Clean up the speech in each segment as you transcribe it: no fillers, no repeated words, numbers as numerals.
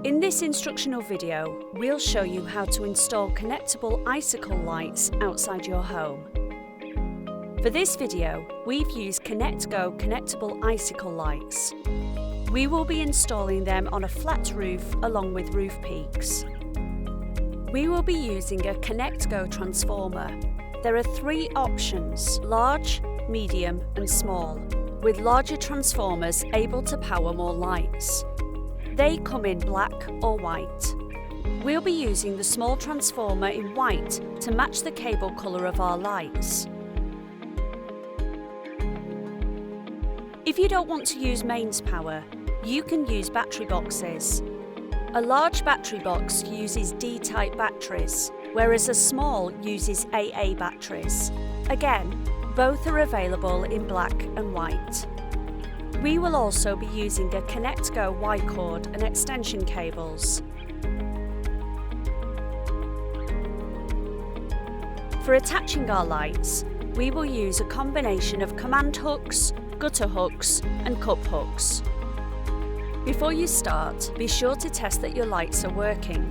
In this instructional video, we'll show you how to install connectable icicle lights outside your home. For this video, we've used ConnectGo connectable icicle lights. We will be installing them on a flat roof along with roof peaks. We will be using a ConnectGo transformer. There are three options: large, medium and small, with larger transformers able to power more lights. They come in black or white. We'll be using the small transformer in white to match the cable colour of our lights. If you don't want to use mains power, you can use battery boxes. A large battery box uses D-type batteries, whereas a small uses AA batteries. Again, both are available in black and white. We will also be using a ConnectGo Y-cord and extension cables. For attaching our lights, we will use a combination of command hooks, gutter hooks and cup hooks. Before you start, be sure to test that your lights are working.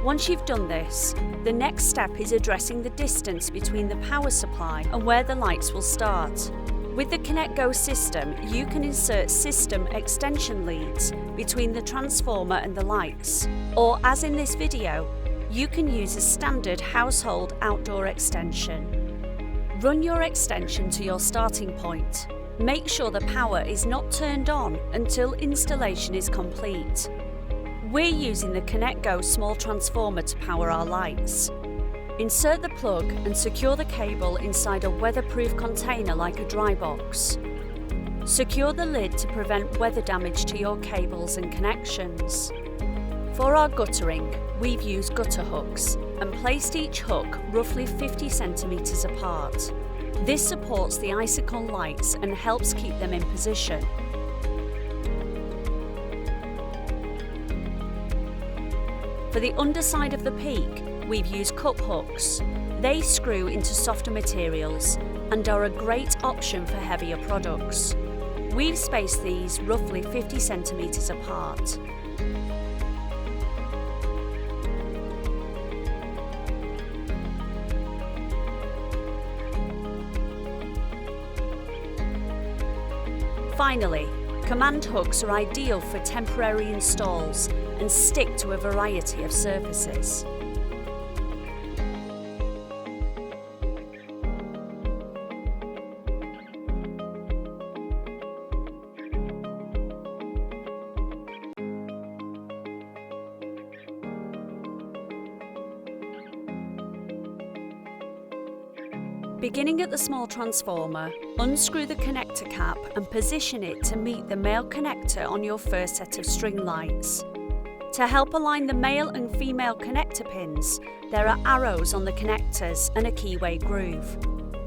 Once you've done this, the next step is addressing the distance between the power supply and where the lights will start. With the ConnectGo system, you can insert system extension leads between the transformer and the lights, or as in this video, you can use a standard household outdoor extension. Run your extension to your starting point. Make sure the power is not turned on until installation is complete. We're using the ConnectGo small transformer to power our lights. Insert the plug and secure the cable inside a weatherproof container like a dry box. Secure the lid to prevent weather damage to your cables and connections. For our guttering, we've used gutter hooks and placed each hook roughly 50 centimetres apart. This supports the icicle lights and helps keep them in position. For the underside of the peak, we've used cup hooks. They screw into softer materials and are a great option for heavier products. We've spaced these roughly 50 centimetres apart. Finally, command hooks are ideal for temporary installs and stick to a variety of surfaces. Beginning at the small transformer, unscrew the connector cap and position it to meet the male connector on your first set of string lights. To help align the male and female connector pins, there are arrows on the connectors and a keyway groove.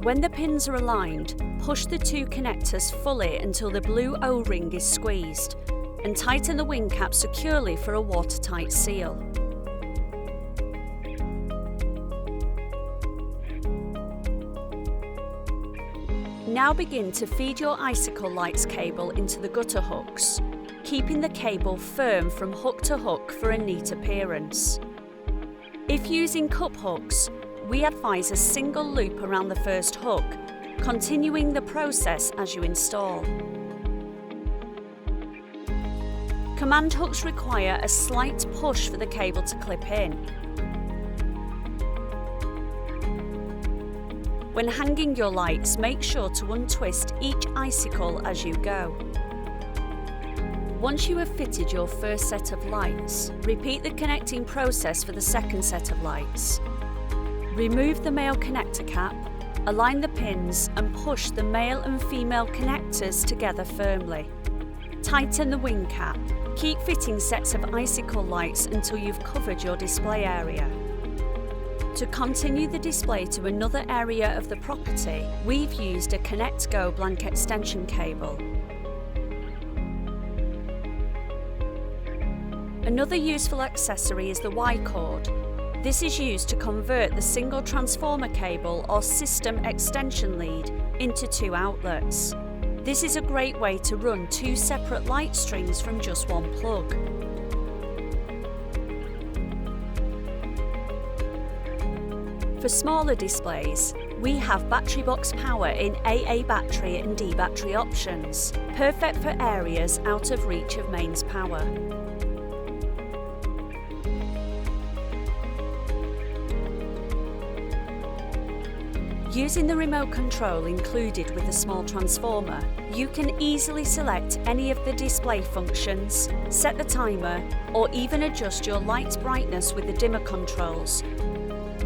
When the pins are aligned, push the two connectors fully until the blue O-ring is squeezed, and tighten the wing cap securely for a watertight seal. Now begin to feed your icicle lights cable into the gutter hooks, keeping the cable firm from hook to hook for a neat appearance. If using cup hooks, we advise a single loop around the first hook, continuing the process as you install. Command hooks require a slight push for the cable to clip in. When hanging your lights, make sure to untwist each icicle as you go. Once you have fitted your first set of lights, repeat the connecting process for the second set of lights. Remove the male connector cap, align the pins and push the male and female connectors together firmly. Tighten the wing cap. Keep fitting sets of icicle lights until you've covered your display area. To continue the display to another area of the property, we've used a ConnectGo blank extension cable. Another useful accessory is the Y-cord. This is used to convert the single transformer cable or system extension lead into two outlets. This is a great way to run two separate light strings from just one plug. For smaller displays, we have battery box power in AA battery and D battery options, perfect for areas out of reach of mains power. Using the remote control included with the small transformer, you can easily select any of the display functions, set the timer, or even adjust your light's brightness with the dimmer controls.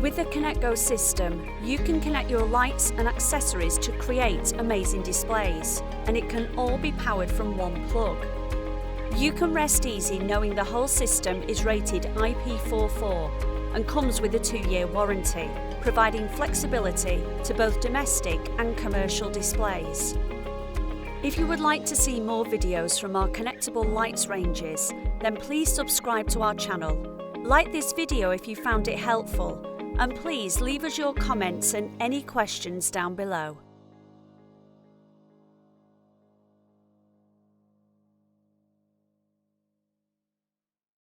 With the ConnectGo system, you can connect your lights and accessories to create amazing displays, and it can all be powered from one plug. You can rest easy knowing the whole system is rated IP44 and comes with a 2-year warranty, providing flexibility to both domestic and commercial displays. If you would like to see more videos from our connectable lights ranges, then please subscribe to our channel. Like this video if you found it helpful, and please leave us your comments and any questions down below.